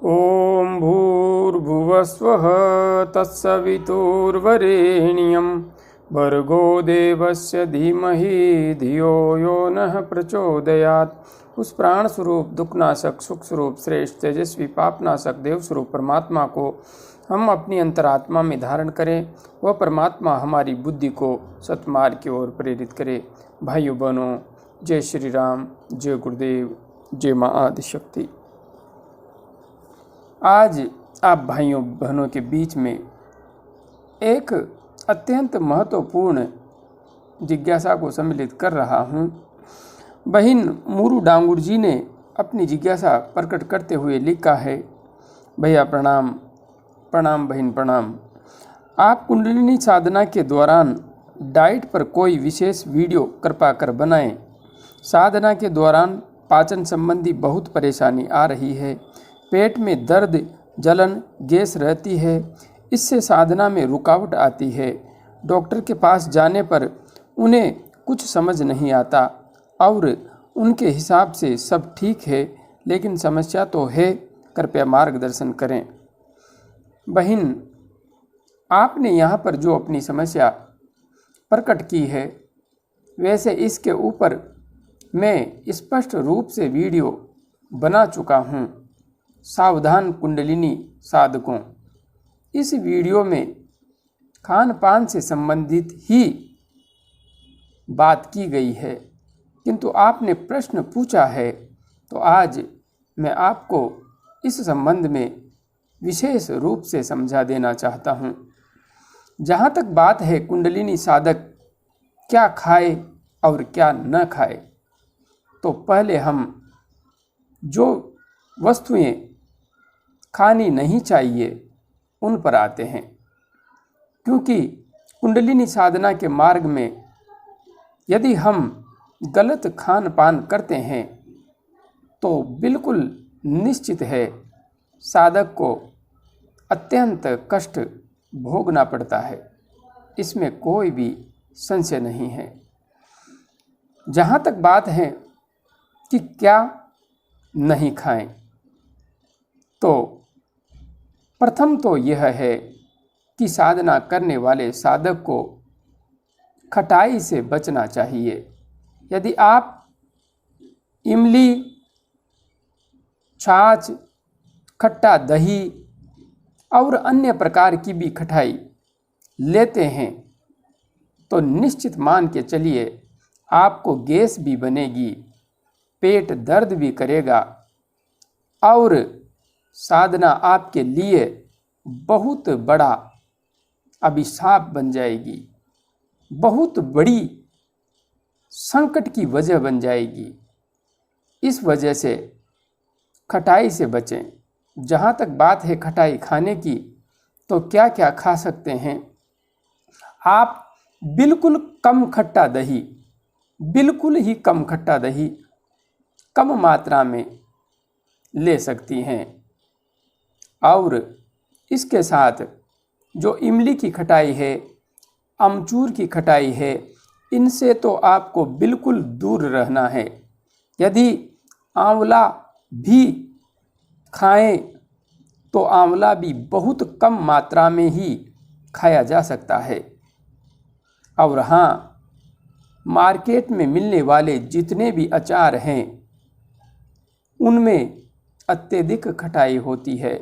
ॐ भूर्भुवस्वः तत्सवितुर्वरेण्यं भर्गो देवस्य धीमहि धियो यो नः प्रचोदयात्। उस प्राण स्वरूप दुखनाशक सुख स्वरूप श्रेष्ठ तेजस्वी पापनाशक देव स्वरूप परमात्मा को हम अपनी अंतरात्मा में धारण करें। वह परमात्मा हमारी बुद्धि को सत्मार्ग की ओर प्रेरित करे। भाइयों बहनों, जय श्री राम, जय गुरुदेव, जय माँ आदिशक्ति। आज आप भाइयों बहनों के बीच में एक अत्यंत महत्वपूर्ण जिज्ञासा को सम्मिलित कर रहा हूँ। बहन मूरू डांगुर जी ने अपनी जिज्ञासा प्रकट करते हुए लिखा है। भैया प्रणाम। प्रणाम बहन प्रणाम। आप कुंडलिनी साधना के दौरान डाइट पर कोई विशेष वीडियो कृपा कर बनाएं। साधना के दौरान पाचन संबंधी बहुत परेशानी आ रही है। पेट में दर्द, जलन, गैस रहती है। इससे साधना में रुकावट आती है। डॉक्टर के पास जाने पर उन्हें कुछ समझ नहीं आता और उनके हिसाब से सब ठीक है, लेकिन समस्या तो है। कृपया मार्गदर्शन करें। बहन, आपने यहाँ पर जो अपनी समस्या प्रकट की है, वैसे इसके ऊपर मैं स्पष्ट रूप से वीडियो बना चुका हूँ। सावधान कुंडलिनी साधकों, इस वीडियो में खान पान से संबंधित ही बात की गई है, किंतु आपने प्रश्न पूछा है तो आज मैं आपको इस संबंध में विशेष रूप से समझा देना चाहता हूँ। जहाँ तक बात है कुंडलिनी साधक क्या खाए और क्या न खाए, तो पहले हम जो वस्तुएं खानी नहीं चाहिए उन पर आते हैं। क्योंकि कुंडलिनी साधना के मार्ग में यदि हम गलत खान पान करते हैं तो बिल्कुल निश्चित है साधक को अत्यंत कष्ट भोगना पड़ता है। इसमें कोई भी संशय नहीं है। जहाँ तक बात है कि क्या नहीं खाएं, तो प्रथम तो यह है कि साधना करने वाले साधक को खटाई से बचना चाहिए। यदि आप इमली, छाछ, खट्टा दही और अन्य प्रकार की भी खटाई लेते हैं तो निश्चित मान के चलिए आपको गैस भी बनेगी, पेट दर्द भी करेगा और साधना आपके लिए बहुत बड़ा अभिशाप बन जाएगी, बहुत बड़ी संकट की वजह बन जाएगी। इस वजह से खटाई से बचें। जहाँ तक बात है खटाई खाने की, तो क्या क्या खा सकते हैं आप? बिल्कुल कम खट्टा दही, बिल्कुल ही कम खट्टा दही कम मात्रा में ले सकती हैं। और इसके साथ जो इमली की खटाई है, अमचूर की खटाई है, इनसे तो आपको बिल्कुल दूर रहना है। यदि आंवला भी खाएं तो आंवला भी बहुत कम मात्रा में ही खाया जा सकता है। और हाँ, मार्केट में मिलने वाले जितने भी अचार हैं उनमें अत्यधिक खटाई होती है।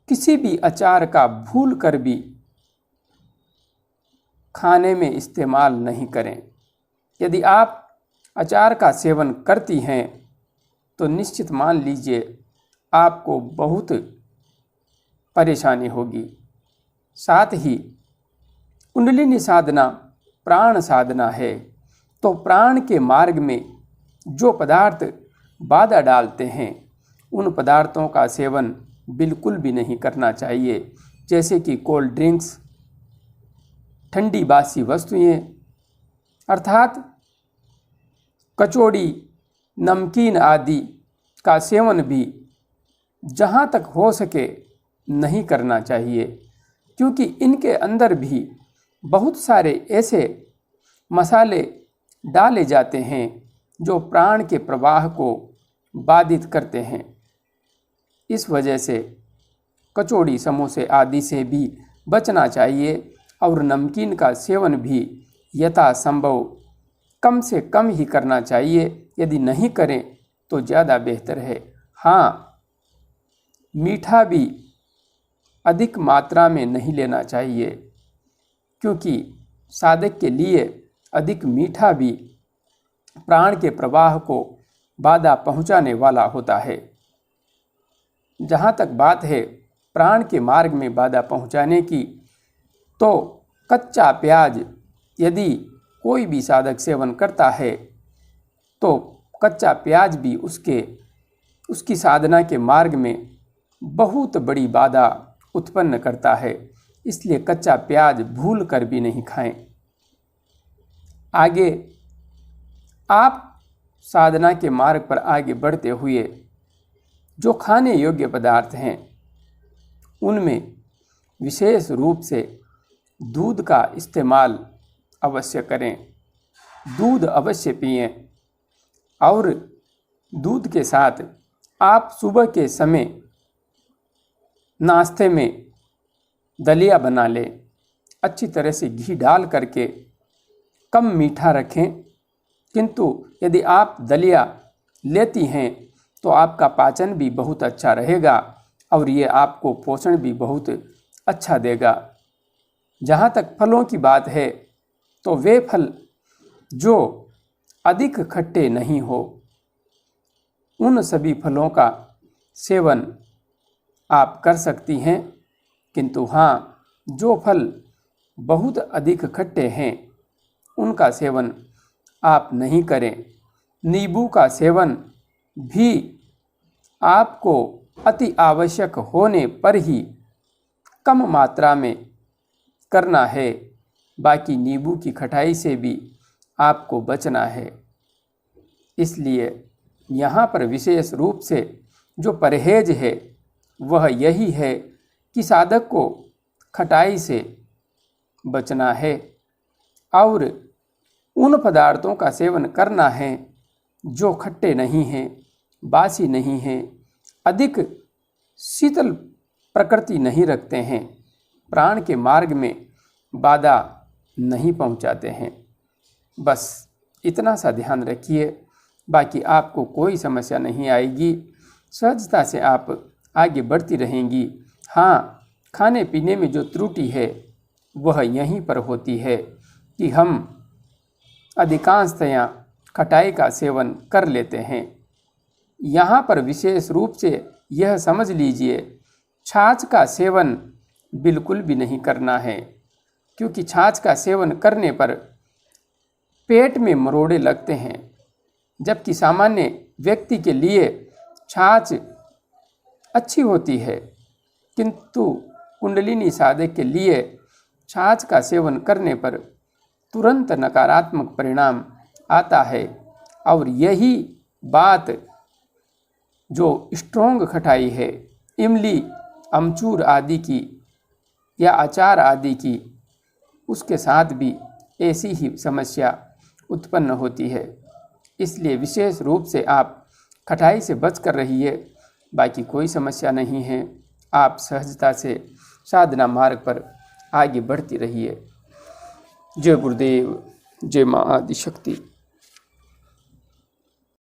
किसी भी अचार का भूल कर भी खाने में इस्तेमाल नहीं करें। यदि आप अचार का सेवन करती हैं तो निश्चित मान लीजिए आपको बहुत परेशानी होगी। साथ ही कुंडलिनी साधना प्राण साधना है, तो प्राण के मार्ग में जो पदार्थ बाधा डालते हैं उन पदार्थों का सेवन बिल्कुल भी नहीं करना चाहिए। जैसे कि कोल्ड ड्रिंक्स, ठंडी बासी वस्तुएं अर्थात कचौड़ी, नमकीन आदि का सेवन भी जहाँ तक हो सके नहीं करना चाहिए। क्योंकि इनके अंदर भी बहुत सारे ऐसे मसाले डाले जाते हैं जो प्राण के प्रवाह को बाधित करते हैं। इस वजह से कचौड़ी, समोसे आदि से भी बचना चाहिए और नमकीन का सेवन भी यथासंभव कम से कम ही करना चाहिए। यदि नहीं करें तो ज़्यादा बेहतर है। हाँ, मीठा भी अधिक मात्रा में नहीं लेना चाहिए, क्योंकि साधक के लिए अधिक मीठा भी प्राण के प्रवाह को बाधा पहुंचाने वाला होता है। जहाँ तक बात है प्राण के मार्ग में बाधा पहुंचाने की, तो कच्चा प्याज यदि कोई भी साधक सेवन करता है तो कच्चा प्याज भी उसकी साधना के मार्ग में बहुत बड़ी बाधा उत्पन्न करता है। इसलिए कच्चा प्याज भूल कर भी नहीं खाएं। आगे आप साधना के मार्ग पर आगे बढ़ते हुए जो खाने योग्य पदार्थ हैं उनमें विशेष रूप से दूध का इस्तेमाल अवश्य करें। दूध अवश्य पिएं और दूध के साथ आप सुबह के समय नाश्ते में दलिया बना लें। अच्छी तरह से घी डाल करके कम मीठा रखें, किंतु यदि आप दलिया लेती हैं तो आपका पाचन भी बहुत अच्छा रहेगा और ये आपको पोषण भी बहुत अच्छा देगा। जहाँ तक फलों की बात है तो वे फल जो अधिक खट्टे नहीं हो, उन सभी फलों का सेवन आप कर सकती हैं, किंतु हाँ, जो फल बहुत अधिक खट्टे हैं उनका सेवन आप नहीं करें। नींबू का सेवन भी आपको अति आवश्यक होने पर ही कम मात्रा में करना है। बाकी नींबू की खटाई से भी आपको बचना है। इसलिए यहाँ पर विशेष रूप से जो परहेज है वह यही है कि साधक को खटाई से बचना है और उन पदार्थों का सेवन करना है जो खट्टे नहीं हैं, बासी नहीं हैं, अधिक शीतल प्रकृति नहीं रखते हैं, प्राण के मार्ग में बाधा नहीं पहुंचाते हैं। बस इतना सा ध्यान रखिए, बाकी आपको कोई समस्या नहीं आएगी। सहजता से आप आगे बढ़ती रहेंगी। हाँ, खाने पीने में जो त्रुटि है वह यहीं पर होती है कि हम अधिकांशतया खटाई का सेवन कर लेते हैं। यहाँ पर विशेष रूप से यह समझ लीजिए, छाछ का सेवन बिल्कुल भी नहीं करना है, क्योंकि छाछ का सेवन करने पर पेट में मरोड़े लगते हैं। जबकि सामान्य व्यक्ति के लिए छाछ अच्छी होती है, किंतु कुंडलिनी साधक के लिए छाछ का सेवन करने पर तुरंत नकारात्मक परिणाम आता है। और यही बात जो स्ट्रोंग खटाई है, इमली, अमचूर आदि की या अचार आदि की, उसके साथ भी ऐसी ही समस्या उत्पन्न होती है। इसलिए विशेष रूप से आप खटाई से बच कर रहिए, बाकी कोई समस्या नहीं है। आप सहजता से साधना मार्ग पर आगे बढ़ती रहिए। जय गुरुदेव, जय माँ आदिशक्ति।